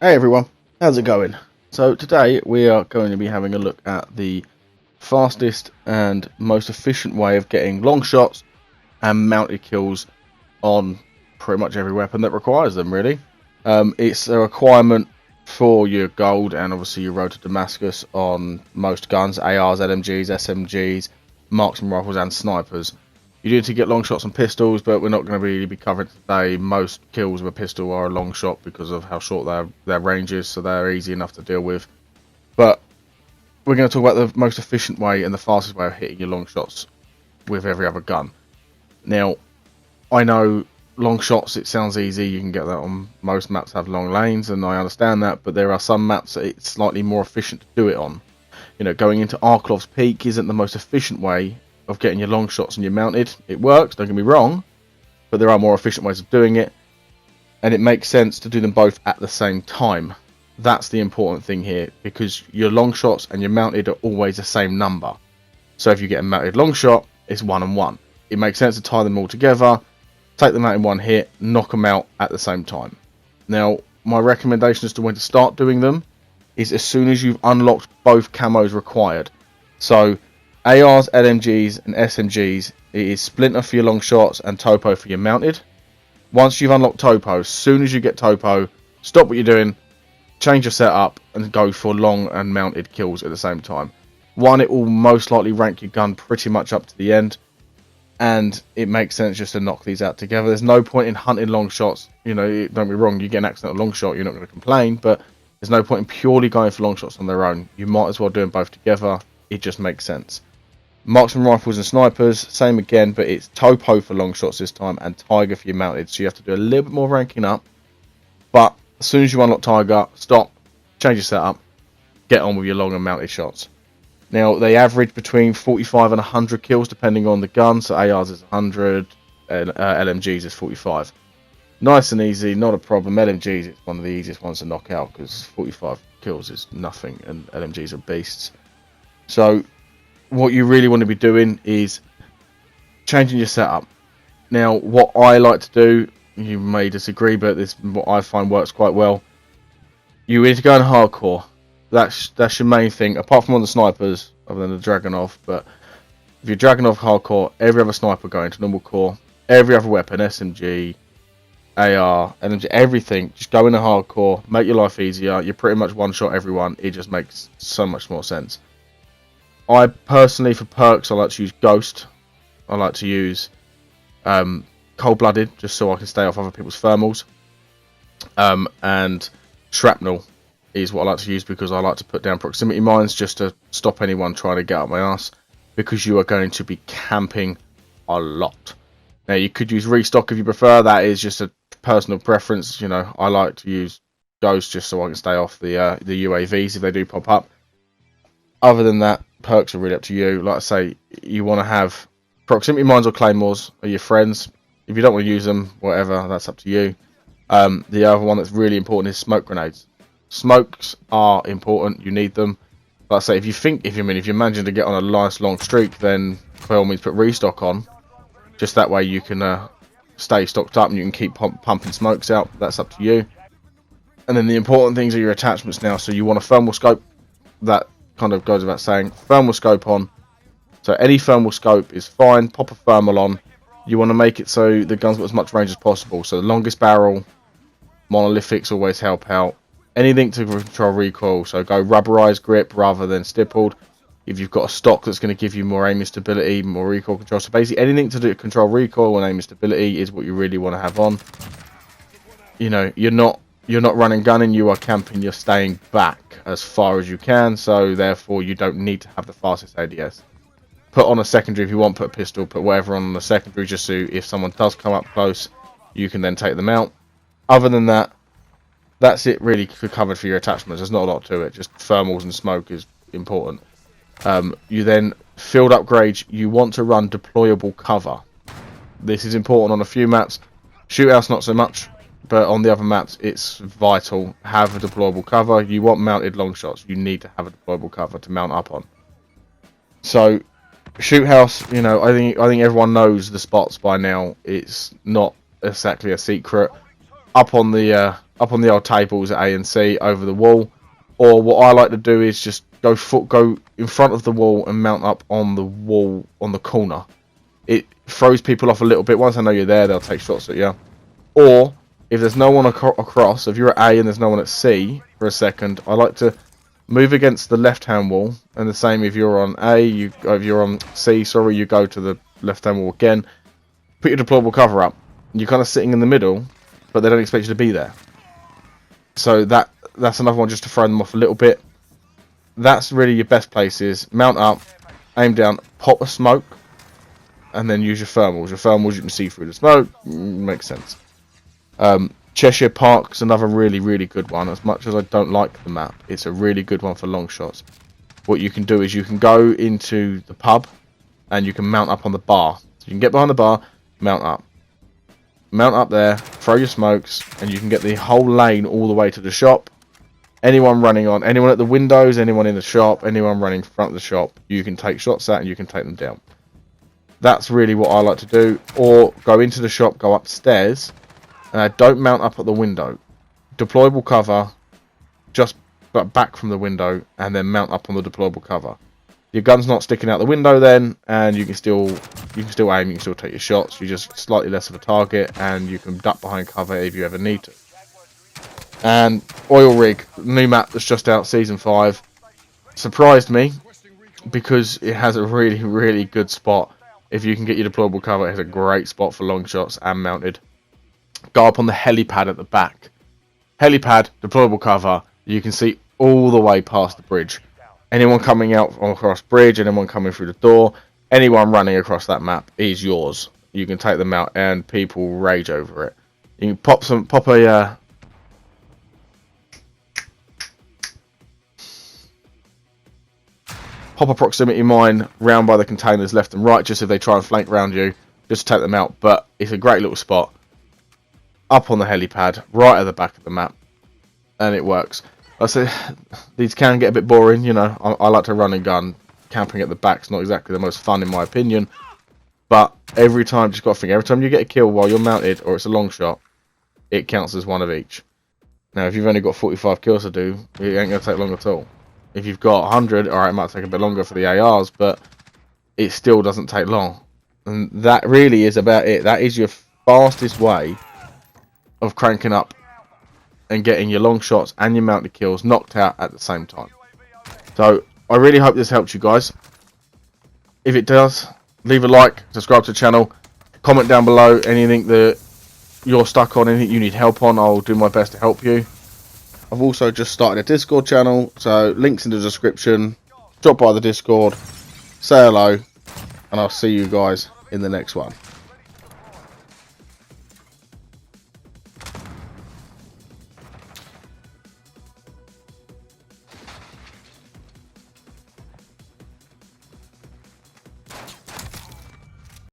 Hey everyone, how's it going? So today we are going to be having a look at the fastest and most efficient way of getting long shots and mounted kills on pretty much every weapon that requires them, really. It's a requirement for your gold and obviously your road to Damascus on most guns: ARs, LMGs, SMGs, marksman rifles and snipers. You need to get long shots and pistols, but we're not going to really be covering today. Most kills with a pistol are a long shot because of how short their range is, so they're easy enough to deal with. But we're going to talk about the most efficient way and the fastest way of hitting your long shots with every other gun. Now, I know long shots, it sounds easy. You can get that on most maps, have long lanes, and I understand that, but there are some maps that it's slightly more efficient to do it on. You know, going into Arklov's Peak isn't the most efficient way of getting your long shots and your mounted. It works, don't get me wrong, but there are more efficient ways of doing it, and it makes sense to do them both at the same time. That's the important thing here, because your long shots and your mounted are always the same number. So if you get a mounted long shot, it's 1 and 1. It makes sense to tie them all together, take them out in one hit, knock them out at the same time. Now, my recommendation as to when to start doing them is as soon as you've unlocked both camos required. So ARs, LMGs and SMGs, it is Splinter for your long shots and Topo for your mounted. Once you've unlocked Topo, as soon as you get Topo, stop what you're doing, change your setup and go for long and mounted kills at the same time. One, it will most likely rank your gun pretty much up to the end, and it makes sense just to knock these out together. There's no point in hunting long shots. You know, don't be wrong, you get an accidental long shot, you're not going to complain, but there's no point in purely going for long shots on their own. You might as well do them both together. It just makes sense. Marksman rifles and snipers, same again, but it's Topo for long shots this time and Tiger for your mounted. So you have to do a little bit more ranking up. But as soon as you unlock Tiger, stop, change your setup, get on with your long and mounted shots. Now, they average between 45 and 100 kills depending on the gun. So ARs is 100, and LMGs is 45. Nice and easy, not a problem. LMGs, it's one of the easiest ones to knock out because 45 kills is nothing and LMGs are beasts. So what you really want to be doing is changing your setup. Now, what I like to do, you may disagree, but this is what I find works quite well. You need to go in hardcore. That's your main thing, apart from on the snipers, other than the Dragunov. But if you're Dragunov hardcore, every other sniper go into normal core. Every other weapon, SMG, AR, LMG, everything, just go in a hardcore, make your life easier. You're pretty much one shot everyone. It just makes so much more sense. I personally, for perks, I like to use Ghost. I like to use Cold-Blooded, just so I can stay off other people's thermals. And Shrapnel is what I like to use because I like to put down proximity mines just to stop anyone trying to get up my ass, because you are going to be camping a lot. Now, you could use Restock if you prefer. That is just a personal preference. You know, I like to use Ghost just so I can stay off the UAVs if they do pop up. Other than that, perks are really up to you. Like I say, you want to have proximity mines or claymores are your friends. If you don't want to use them, whatever, that's up to you. The other one that's really important is smoke grenades. Smokes are important. You need them. Like I say, if you're managing to get on a nice long streak, then by all means put Restock on. Just that way you can stay stocked up and you can keep pumping smokes out. That's up to you. And then the important things are your attachments now. So you want a thermal scope. That kind of goes without saying. Thermal scope on. So any thermal scope is fine. Pop a thermal on. You want to make it so the gun's got as much range as possible. So the longest barrel, monolithics always help out. Anything to control recoil. So go rubberized grip rather than stippled. If you've got a stock that's going to give you more aim and stability, more recoil control. So basically anything to do control recoil and aim and stability is what you really want to have on. You know, you're not running gunning, you are camping, you're staying back as far as you can, so therefore you don't need to have the fastest ADS. Put on a secondary if you want, put a pistol, put whatever on the secondary, just so if someone does come up close, you can then take them out. Other than that, that's it really covered for your attachments. There's not a lot to it, just thermals and smoke is important. You then, field upgrades, you want to run deployable cover. This is important on a few maps. Shootouts not so much, but on the other maps it's vital. Have a deployable cover. You want mounted long shots, you need to have a deployable cover to mount up on. So shoot house, you know, I think everyone knows the spots by now. It's not exactly a secret. Up on the up on the old tables at A and C over the wall. Or what I like to do is just go in front of the wall and mount up on the wall on the corner. It throws people off a little bit. Once I know you're there, they'll take shots at you. Or if there's no one across, if you're at A and there's no one at C for a second, I like to move against the left-hand wall. And the same if you're on A, if you're on C, sorry, you go to the left-hand wall again. Put your deployable cover up. You're kind of sitting in the middle, but they don't expect you to be there. So that's another one just to throw them off a little bit. That's really your best places. Mount up, aim down, pop a smoke, and then use your thermals. Your thermals you can see through the smoke. Makes sense. Cheshire Park's another really, really good one. As much as I don't like the map, it's a really good one for long shots. What you can do is you can go into the pub and you can mount up on the bar. So you can get behind the bar, mount up. Mount up there, throw your smokes, and you can get the whole lane all the way to the shop. Anyone running on, anyone at the windows, anyone in the shop, anyone running in front of the shop, you can take shots at and you can take them down. That's really what I like to do. Or go into the shop, go upstairs, don't mount up at the window. Deployable cover, just back from the window, and then mount up on the deployable cover. Your gun's not sticking out the window then, and you can still aim, you can still take your shots. You're just slightly less of a target, and you can duck behind cover if you ever need to. And Oil Rig, new map that's just out, Season 5, surprised me because it has a really, really good spot. If you can get your deployable cover, it has a great spot for long shots and mounted. Go up on the helipad at the back. Helipad, deployable cover, you can see all the way past the bridge. Anyone coming out across bridge, anyone coming through the door, anyone running across that map is yours. You can take them out and people rage over it. You can pop a proximity mine round by the containers left and right, just if they try and flank round you, just to take them out. But it's a great little spot. Up on the helipad, right at the back of the map. And it works. I say these can get a bit boring, you know. I like to run and gun. Camping at the back's not exactly the most fun in my opinion. But every time, just got to think, every time you get a kill while you're mounted, or it's a long shot, it counts as one of each. Now, if you've only got 45 kills to do, it ain't going to take long at all. If you've got 100, alright, it might take a bit longer for the ARs, but it still doesn't take long. And that really is about it. That is your fastest way of cranking up and getting your long shots and your mounted kills knocked out at the same time. So, I really hope this helps you guys. If it does, leave a like, subscribe to the channel, comment down below anything that you're stuck on, anything you need help on. I'll do my best to help you. I've also just started a Discord channel, so links in the description. Drop by the Discord, say hello, and I'll see you guys in the next one.